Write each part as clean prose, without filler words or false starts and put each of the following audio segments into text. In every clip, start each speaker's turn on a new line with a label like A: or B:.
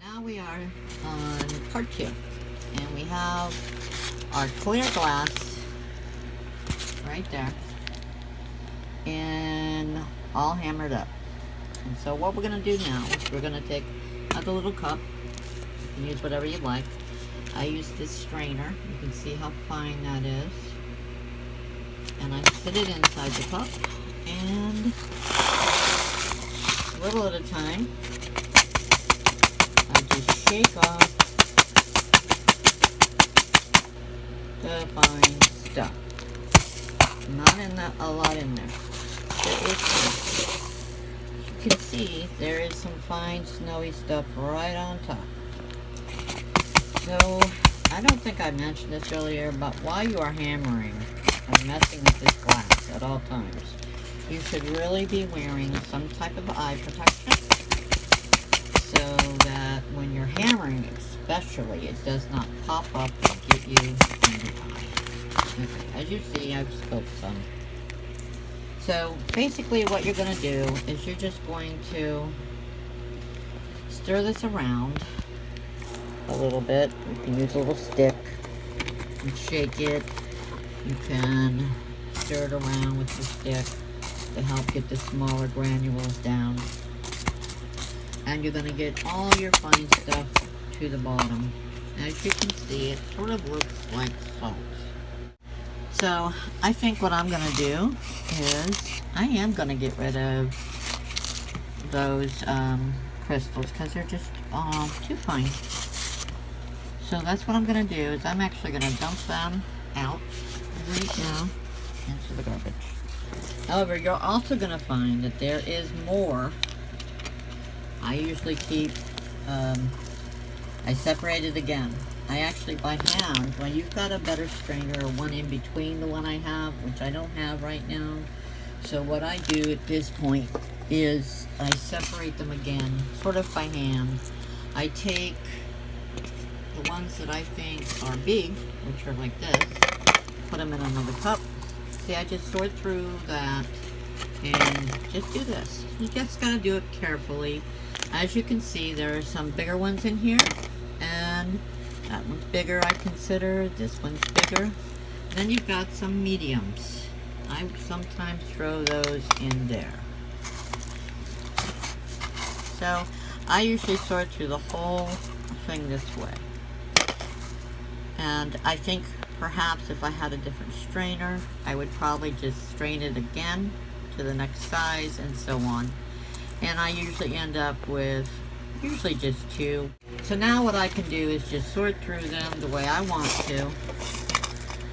A: Now we are on part 2, and we have our clear glass right there and all hammered up. And so what we're going to do now is we're going to take another little cup. You can use whatever you like. I use this strainer. You can see how fine that is. And I sit it inside the cup, and a little at a time I just shake off the fine stuff. Not in that, a lot in there. There is some. You can see there is some fine snowy stuff right on top. So I don't think I mentioned this earlier, but while you are hammering and messing with this glass at all times, you should really be wearing some type of eye protection so that when you're hammering especially, it does not pop up and get you in the eye. Okay, as you see, I've scoped some. So basically what you're going to do is you're just going to stir this around a little bit. You can use a little stick and shake it. You can stir it around with the stick to help get the smaller granules down. And you're going to get all your fine stuff to the bottom. As you can see, it sort of looks like salt. So I think what I'm going to do is I am going to get rid of those crystals because they're just too fine. So that's what I'm going to do is I'm actually going to dump them out right now into the garbage. However, you're also going to find that there is more. I usually keep, I separate it again. I actually by hand, when you've got a better strainer or one in between the one I have, which I don't have right now. So what I do at this point is I separate them again, sort of by hand. I take the ones that I think are big, which are like this, put them in another cup. See, I just sort through that and just do this. You just gotta do it carefully. As you can see, there are some bigger ones in here, and that one's bigger, I consider. This one's bigger. Then you've got some mediums. I sometimes throw those in there. So I usually sort through the whole thing this way. And I think perhaps if I had a different strainer, I would probably just strain it again to the next size and so on. And I usually end up with usually just 2. So now what I can do is just sort through them the way I want to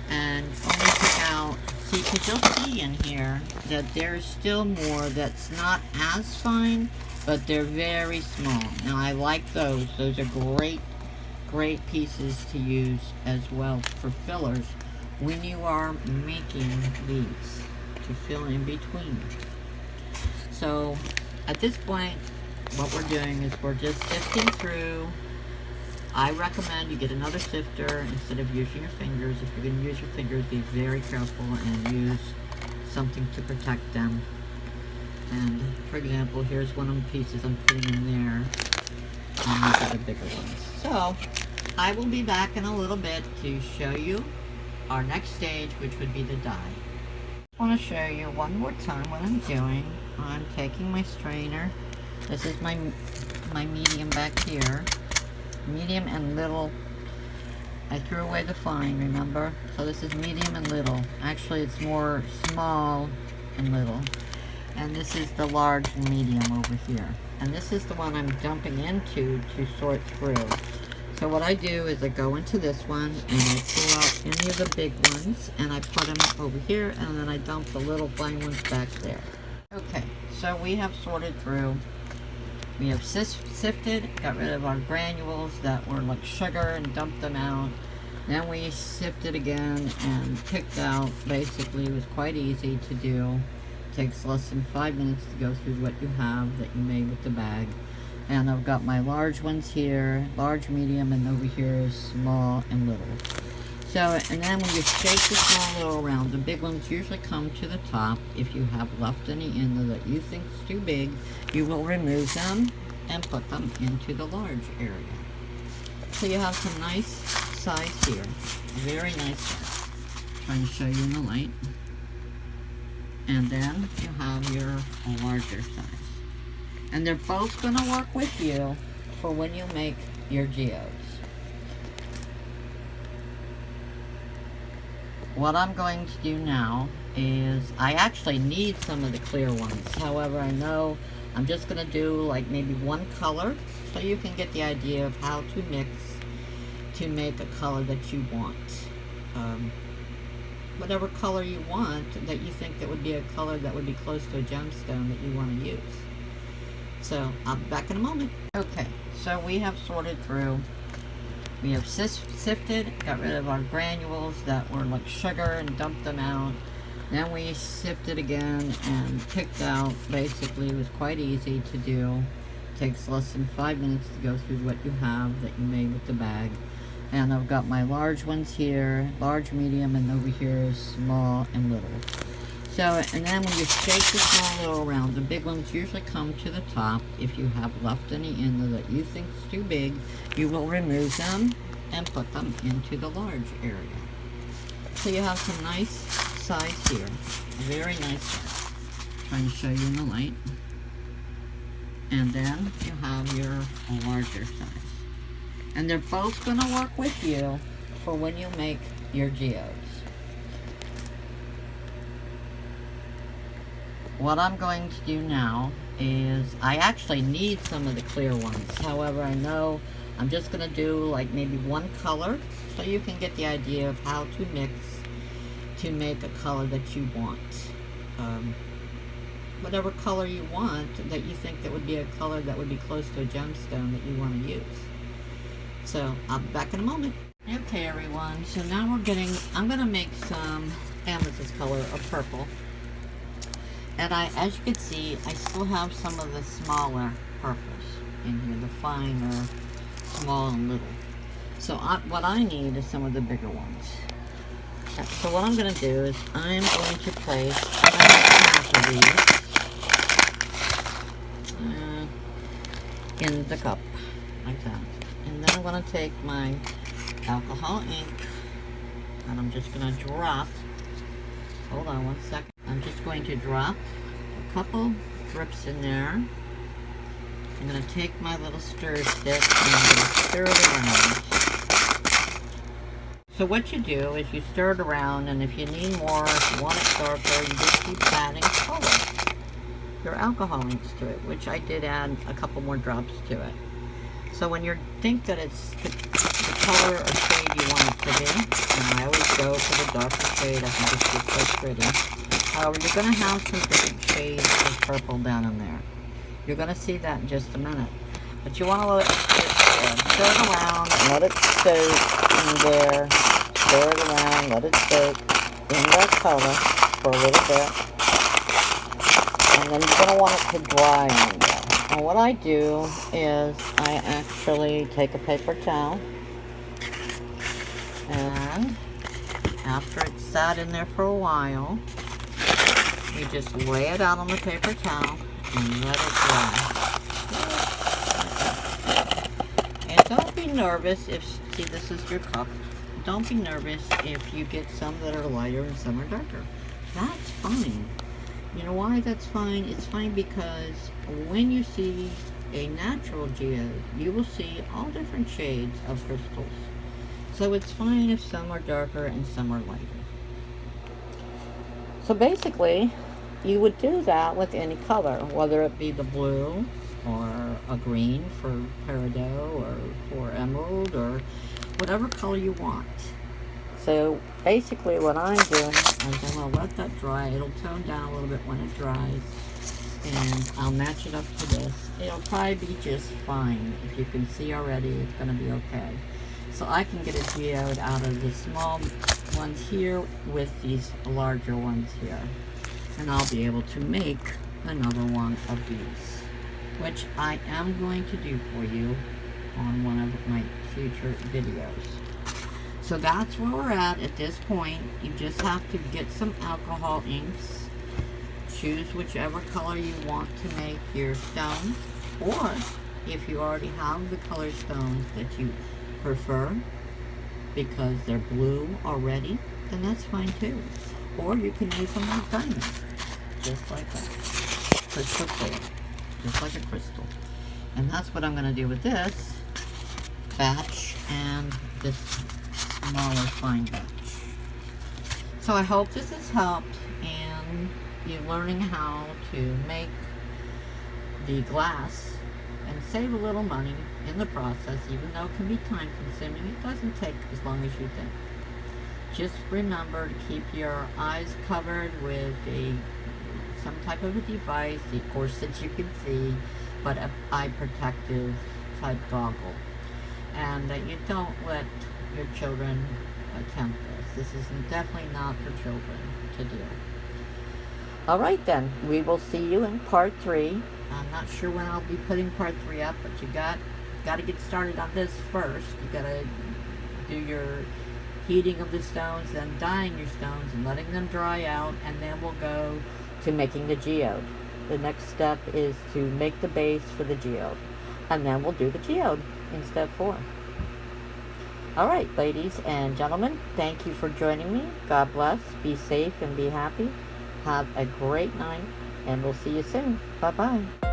A: and only pick out, see, because you'll see in here that there's still more that's not as fine, but they're very small. Now I like those. Those are great pieces to use as well for fillers when you are making these to fill in between. So at this point, what we're doing is we're just sifting through. I recommend you get another sifter instead of using your fingers. If you're going to use your fingers, be very careful and use something to protect them. And for example, here's one of the pieces I'm putting in there, and these are the bigger ones. So I will be back in a little bit to show you our next stage, which would be the dye. I want to show you one more time what I'm doing. I'm taking my strainer. This is my medium back here. Medium and little. I threw away the fine, remember? So this is medium and little. Actually, it's more small and little. And this is the large and medium over here. And this is the one I'm dumping into to sort through. So what I do is I go into this one and I pull out any of the big ones and I put them over here, and then I dump the little fine ones back there. Okay, so we have sorted through. We have sifted, got rid of our granules that were like sugar and dumped them out. Then we sifted again and picked out, basically it was quite easy to do. It takes less than 5 minutes to go through what you have that you made with the bag. And I've got my large ones here, large, medium, and over here is small and little. So, and then when you shake the small little around, the big ones usually come to the top. If you have left any in there that you think is too big, you will remove them and put them into the large area. So you have some nice size here, very nice size. Trying to show you in the light. And then you have your larger size. And they're both going to work with you for when you make your geodes. What I'm going to do now is, I actually need some of the clear ones. However, I know I'm just going to do like maybe one color, so you can get the idea of how to mix to make a color that you want. Whatever color you want that you think that would be a color that would be close to a gemstone that you want to use. So I'll be back in a moment. Okay, so we have sorted through. We have sifted, got rid of our granules that were like sugar and dumped them out. Then we sifted again and picked out, basically it was quite easy to do. Takes less than 5 minutes to go through what you have that you made with the bag. And I've got my large ones here, large, medium, and over here is small and little. So, and then when you shake the small little around, the big ones usually come to the top. If you have left any in there that you think is too big, you will remove them and put them into the large area. So you have some nice size here, very nice size. Trying to show you in the light. And then you have your larger size. And they're both going to work with you for when you make your geodes. What I'm going to do now is, I actually need some of the clear ones. However, I know I'm just going to do like maybe one color, so you can get the idea of how to mix to make a color that you want. Whatever color you want that you think that would be a color that would be close to a gemstone that you want to use. So I'll be back in a moment. Okay everyone, so now I'm going to make some amethyst color of purple. And as you can see, I still have some of the smaller purples in here, the finer, small and little. So what I need is some of the bigger ones. So what I'm going to do is I'm going to place half of these in the cup, like that. And then I'm going to take my alcohol ink, and I'm just going to drop, hold on one second, I'm just going to drop a couple drips in there. I'm going to take my little stir stick and I'm going to stir it around. So what you do is you stir it around, and if you need more, if you want it darker, you just keep adding color, your alcohol inks to it, which I did add a couple more drops to it. So when you think that it's the color or shade you want it to be, and I always go for the darker shade, I think it's just so pretty. However, you're going to have some different shades of purple down in there. You're going to see that in just a minute. But you want to let it stir it around, let it soak in there, stir it around, let it soak in that color for a little bit. And then you're going to want it to dry in there. And what I do is I actually take a paper towel, and after it's sat in there for a while, you just lay it out on the paper towel and let it dry. And don't be nervous if, see, this is your cup. Don't be nervous if you get some that are lighter and some are darker. That's fine. You know why that's fine? It's fine because when you see a natural geode, you will see all different shades of crystals. So it's fine if some are darker and some are lighter. So basically, you would do that with any color, whether it be the blue or a green for peridot or for emerald or whatever color you want. So basically what I'm doing is I'm going to let that dry. It'll tone down a little bit when it dries, and I'll match it up to this. It'll probably be just fine. If you can see already, it's going to be okay. So I can get a geode out of the small ones here with these larger ones here. And I'll be able to make another one of these, which I am going to do for you on one of my future videos. So that's where we're at this point. You just have to get some alcohol inks, choose whichever color you want to make your stone, or if you already have the color stones that you prefer because they're blue already, then that's fine too. Or you can use them like diamonds, just like that. Crystal clear, just like a crystal. And that's what I'm going to do with this batch and this smaller fine batch. So I hope this has helped in you learning how to make the glass and save a little money in the process. Even though it can be time consuming, it doesn't take as long as you think. Just remember to keep your eyes covered with some type of a device, of course that you can see, but an eye protective type goggle. And that you don't let your children attempt this. This is definitely not for children to do. Alright then, we will see you in part 3. I'm not sure when I'll be putting part 3 up, but you got to get started on this first. You got to do your heating of the stones, then dyeing your stones and letting them dry out, and then we'll go to making the geode. The next step is to make the base for the geode, and then we'll do the geode in step 4. Alright, ladies and gentlemen, thank you for joining me. God bless, be safe and be happy. Have a great night, and we'll see you soon. Bye-bye.